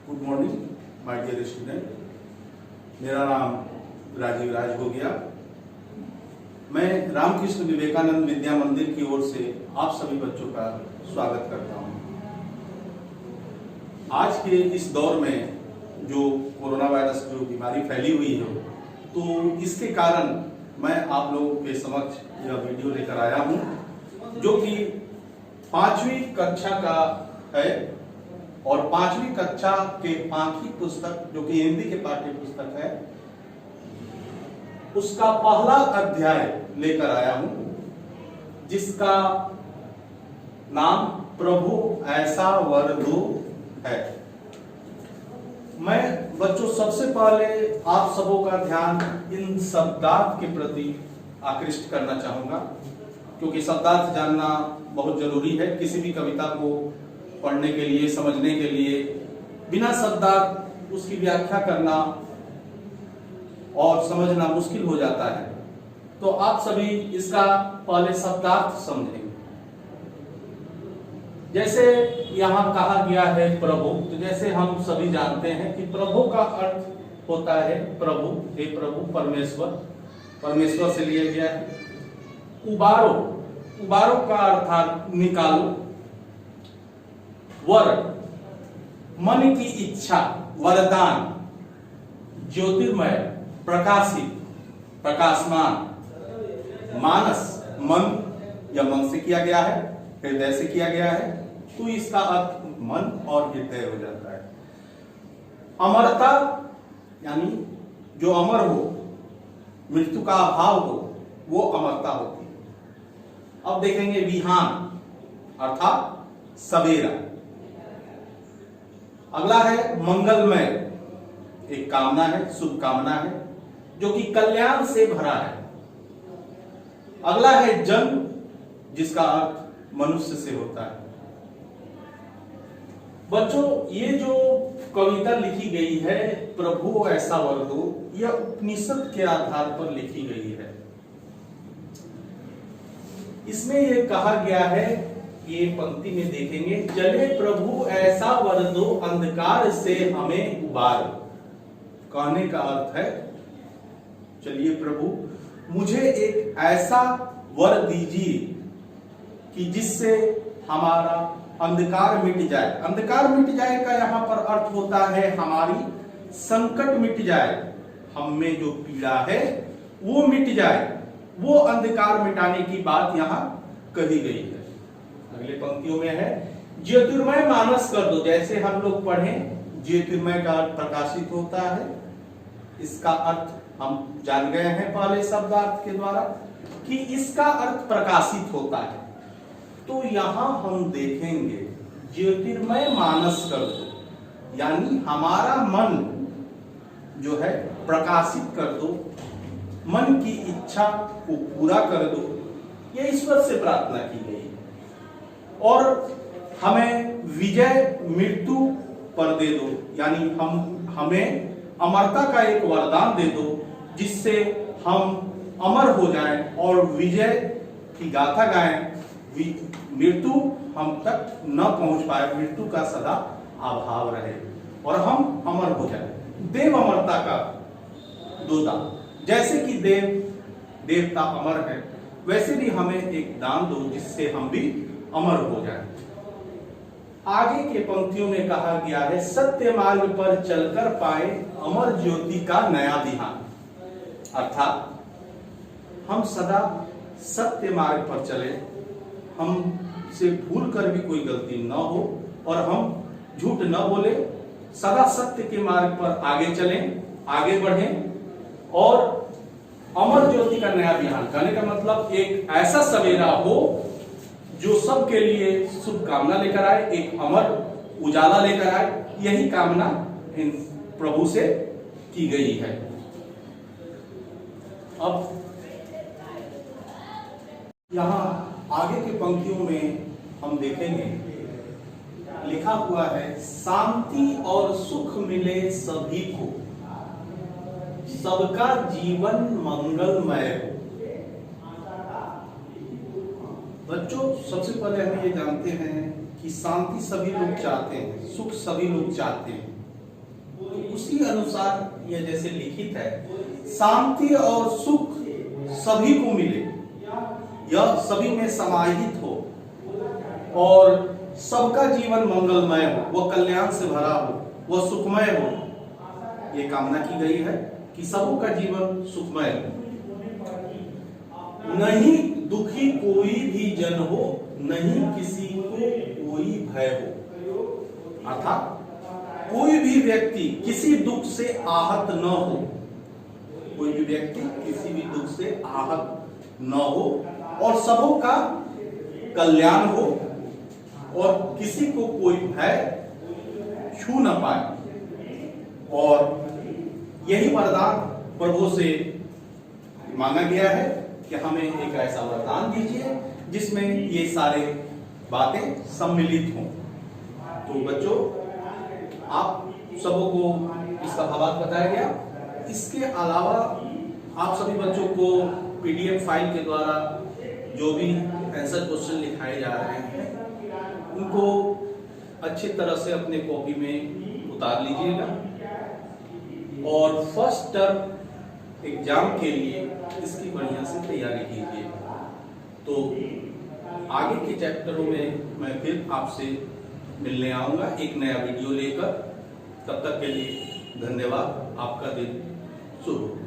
Good morning my dear student. मेरा नाम राजीव राज हो गया। मैं रामकृष्ण विवेकानंद विद्या मंदिर की ओर से आप सभी बच्चों का स्वागत करता हूं। आज के इस दौर में जो कोरोना वायरस जो बीमारी फैली हुई है, तो इसके कारण मैं आप लोगों के समक्ष यह वीडियो लेकर आया हूं, जो कि 5वीं कक्षा का है और 5वीं कक्षा के पांचवी पुस्तक जो कि हिंदी के पाठ्य पुस्तक है, उसका पहला अध्याय लेकर आया हूं, जिसका नाम प्रभु ऐसा वर दो है। मैं बच्चों सबसे पहले आप सबों का ध्यान इन शब्दार्थ के प्रति आकृष्ट करना चाहूंगा, क्योंकि शब्दार्थ जानना बहुत जरूरी है। किसी भी कविता को पढ़ने के लिए, समझने के लिए बिना शब्दार्थ उसकी व्याख्या करना और समझना मुश्किल हो जाता है। तो आप सभी इसका पहले शब्दार्थ समझेंगे। जैसे यहां कहा गया है प्रभु, तो जैसे हम सभी जानते हैं कि प्रभु का अर्थ होता है प्रभु, हे प्रभु, परमेश्वर, परमेश्वर से लिया गया है। उबारो, उबारो का अर्थात निकालो। वर, मन की इच्छा, वरदान। ज्योतिर्मय, प्रकाशित, प्रकाशमान। मानस, मन, या मन से किया गया है, हृदय से किया गया है, तो इसका अर्थ मन और हृदय हो जाता है। अमरता, यानी जो अमर हो, मृत्यु का अभाव हो, वो अमरता होती है। अब देखेंगे विहान, अर्थात सवेरा। अगला है मंगलमय, एक कामना है, शुभ कामना है, जो कि कल्याण से भरा है। अगला है जन्म, जिसका अर्थ मनुष्य से होता है। बच्चों, ये जो कविता लिखी गई है प्रभु ऐसा वर दो, यह उपनिषद के आधार पर लिखी गई है। इसमें यह कहा गया है, ये पंक्ति में देखेंगे, चले प्रभु ऐसा वर दो, अंधकार से हमें उबार। कहने का अर्थ है, चलिए प्रभु मुझे एक ऐसा वर दीजिए कि जिससे हमारा अंधकार मिट जाए। अंधकार मिट जाए का यहाँ पर अर्थ होता है हमारी संकट मिट जाए, हम में जो पीड़ा है वो मिट जाए। वो अंधकार मिटाने की बात यहाँ कही गई है। अगले पंक्तियों में है, ज्योतिर्मय मानस कर दो। जैसे हम लोग पढ़ें, ज्योतिर्मय का अर्थ प्रकाशित होता है। इसका अर्थ हम जान गए हैं पहले शब्दार्थ के द्वारा कि इसका अर्थ प्रकाशित होता है। तो यहां हम देखेंगे ज्योतिर्मय मानस कर दो, यानी हमारा मन जो है प्रकाशित कर दो, मन की इच्छा को पूरा कर दो। ये ईश्वर से प्रार्थना की गई है। और हमें विजय मृत्यु पर दे दो, यानी हमें अमरता का एक वरदान दे दो, जिससे हम अमर हो जाएं और विजय की गाथा गाएं। मृत्यु हम तक न पहुंच पाए, मृत्यु का सदा अभाव रहे और हम अमर हो जाएं। देव अमरता का दो दान। जैसे कि देवता अमर है, वैसे भी हमें एक दान दो जिससे हम भी अमर हो जाएं। आगे के पंक्तियों में कहा गया है, सत्य मार्ग पर चलकर पाए अमर ज्योति का नया ध्यान। अर्थात हम सदा सत्य मार्ग पर चले, हम से भूल कर भी कोई गलती न हो और हम झूठ न बोले, सदा सत्य के मार्ग पर आगे चलें, आगे बढ़ें और अमर ज्योति का नया ध्यान। कहने का मतलब एक ऐसा सवेरा हो जो सबके लिए शुभ कामना लेकर आए, एक अमर उजाला लेकर आए। यही कामना इन प्रभु से की गई है। अब यहां आगे के पंक्तियों में हम देखेंगे, लिखा हुआ है, शांति और सुख मिले सभी को, सबका जीवन मंगलमय हो। बच्चों, सबसे पहले हम ये जानते हैं कि शांति सभी लोग चाहते हैं, सुख सभी लोग चाहते हैं, उसी अनुसार यह जैसे लिखित है, शांति और सुख सभी को मिले, यह सभी में समाहित हो और सबका जीवन मंगलमय हो, वह कल्याण से भरा हो, वह सुखमय हो। ये कामना की गई है कि सबों का जीवन सुखमय हो। नहीं दुखी कोई भी जन हो, नहीं किसी को कोई भय हो, अर्थात कोई भी व्यक्ति किसी दुख से आहत न हो, कोई भी व्यक्ति किसी भी दुख से आहत न हो और सबों का कल्याण हो और किसी को कोई भय छू न पाए। और यही वरदान प्रभु से मांगा गया है कि हमें एक ऐसा वरदान दीजिए जिसमें ये सारे बातें सम्मिलित हों। तो बच्चों, आप सबों को इसका भावार्थ बताया गया। इसके अलावा आप सभी बच्चों को पीडीएफ फाइल के द्वारा जो भी आंसर क्वेश्चन लिखाए जा रहे हैं उनको अच्छी तरह से अपने कॉपी में उतार लीजिएगा और फर्स्ट टर्म एग्जाम के लिए इसकी बढ़िया से तैयारी कीजिए। तो आगे के चैप्टरों में मैं फिर आपसे मिलने आऊंगा एक नया वीडियो लेकर। तब तक के लिए धन्यवाद। आपका दिन शुभ हो।